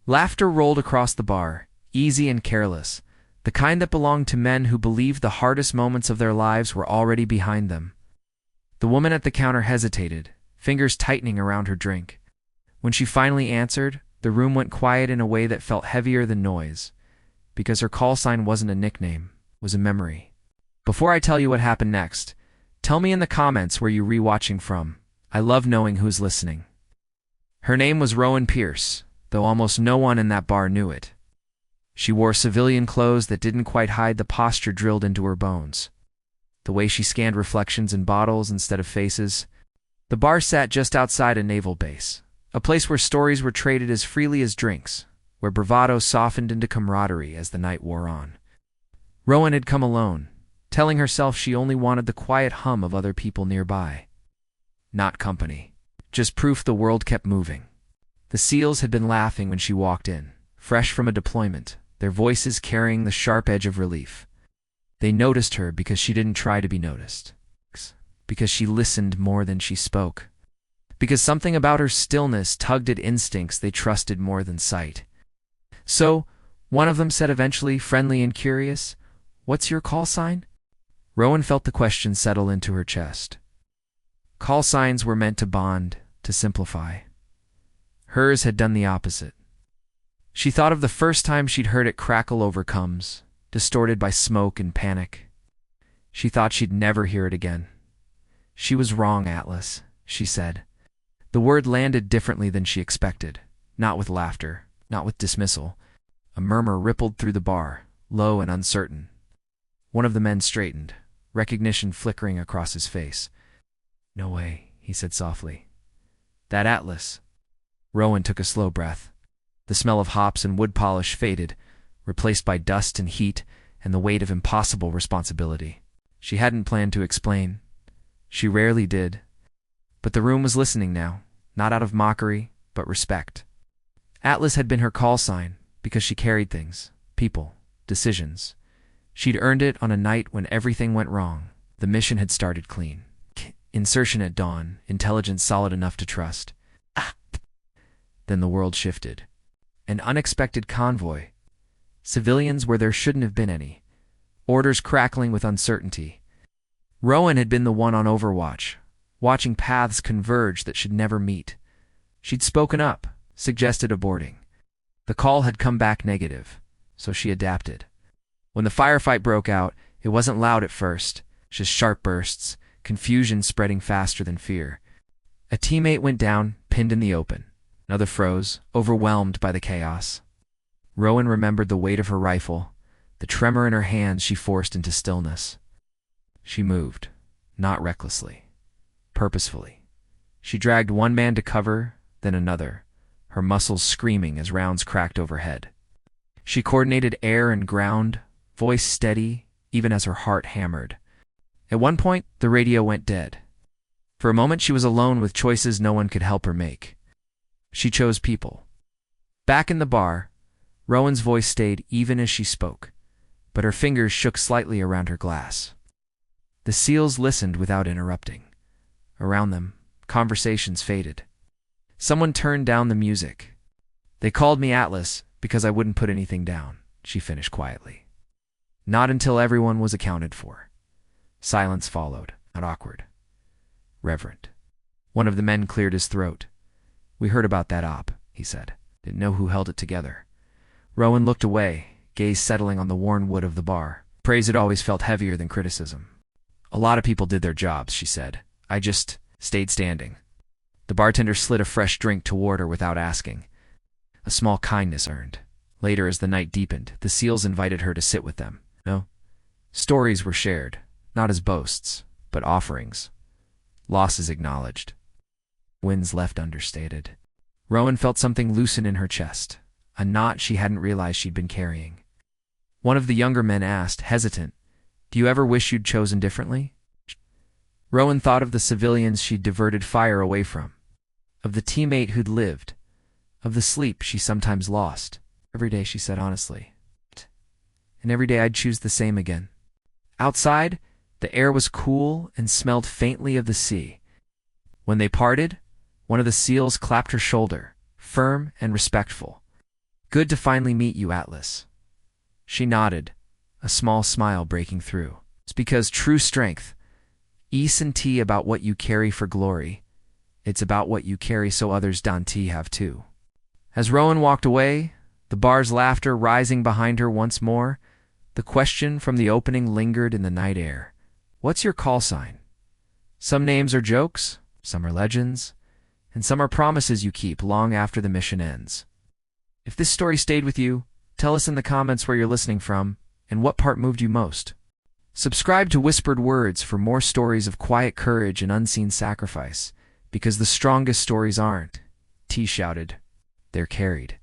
Laughter rolled across the bar, easy and careless, the kind that belonged to men who believed the hardest moments of their lives were already behind them. The woman at the counter hesitated, fingers tightening around her drink. When she finally answered, the room went quiet in a way that felt heavier than noise, because her call sign wasn't a nickname, it was a memory. Before I tell you what happened next, tell me in the comments where you're rewatching from. I love knowing who's listening. Her name was Rowan Pierce, though almost no one in that bar knew it. She wore civilian clothes that didn't quite hide the posture drilled into her bones. The way she scanned reflections in bottles instead of faces. The bar sat just outside a naval base, a place where stories were traded as freely as drinks, where bravado softened into camaraderie as the night wore on. Rowan had come alone, telling herself she only wanted the quiet hum of other people nearby. Not company, just proof the world kept moving. The SEALs had been laughing when she walked in, fresh from a deployment, their voices carrying the sharp edge of relief. They noticed her because she didn't try to be noticed, because she listened more than she spoke, because something about her stillness tugged at instincts they trusted more than sight. So, one of them said eventually, friendly and curious, "What's your call sign?" Rowan felt the question settle into her chest. Call signs were meant to bond, to simplify. Hers had done the opposite. She thought of the first time she'd heard it crackle over comes, distorted by smoke and panic. She thought she'd never hear it again. "She was wrong, Atlas," she said. The word landed differently than she expected, not with laughter, not with dismissal. A murmur rippled through the bar, low and uncertain. One of the men straightened, recognition flickering across his face. "No way," he said softly. "That Atlas." Rowan took a slow breath. The smell of hops and wood polish faded, replaced by dust and heat and the weight of impossible responsibility. She hadn't planned to explain. She rarely did. But the room was listening now, not out of mockery, but respect. Atlas had been her call sign because she carried things, people, decisions. She'd earned it on a night when everything went wrong. The mission had started clean. Insertion at dawn, intelligence solid enough to trust. Then the world shifted. An unexpected convoy. Civilians where there shouldn't have been any. Orders crackling with uncertainty. Rowan had been the one on overwatch, watching paths converge that should never meet. She'd spoken up, suggested aborting. The call had come back negative, so she adapted. When the firefight broke out, it wasn't loud at first, just sharp bursts, confusion spreading faster than fear. A teammate went down, pinned in the open. Another froze, overwhelmed by the chaos. Rowan remembered the weight of her rifle, the tremor in her hands she forced into stillness. She moved, not recklessly, purposefully. She dragged one man to cover, then another, her muscles screaming as rounds cracked overhead. She coordinated air and ground, voice steady, even as her heart hammered. At one point, the radio went dead. For a moment, she was alone with choices no one could help her make. She chose people. Back in the bar, Rowan's voice stayed even as she spoke, but her fingers shook slightly around her glass. The SEALs listened without interrupting. Around them, conversations faded. Someone turned down the music. "They called me Atlas because I wouldn't put anything down," she finished quietly. Not until everyone was accounted for. Silence followed, not awkward. Reverent. One of the men cleared his throat. "We heard about that op," he said. "Didn't know who held it together." Rowan looked away, gaze settling on the worn wood of the bar. Praise had always felt heavier than criticism. "A lot of people did their jobs," she said. "I just stayed standing." The bartender slid a fresh drink toward her without asking. A small kindness earned. Later, as the night deepened, the SEALs invited her to sit with them. No. Stories were shared, not as boasts, but offerings. Losses acknowledged. Wins left understated. Rowan felt something loosen in her chest, a knot she hadn't realized she'd been carrying. One of the younger men asked, hesitant, "Do you ever wish you'd chosen differently?" Rowan thought of the civilians she'd diverted fire away from, of the teammate who'd lived, of the sleep she sometimes lost. "Every day," she said honestly. "And every day I'd choose the same again." Outside, the air was cool and smelled faintly of the sea. When they parted, one of the SEALs clapped her shoulder, firm and respectful. Good to finally meet you, Atlas. She nodded, a small smile breaking through. It's because true strength isn't about what you carry for glory. It's about what you carry so others don't have too. As Rowan walked away, the bar's laughter rising behind her once more, the question from the opening lingered in the night air. What's your call sign? Some names are jokes, some are legends, and some are promises you keep long after the mission ends. If this story stayed with you, tell us in the comments where you're listening from and what part moved you most. Subscribe to Whispered Words for more stories of quiet courage and unseen sacrifice, because the strongest stories aren't, T shouted, they're carried.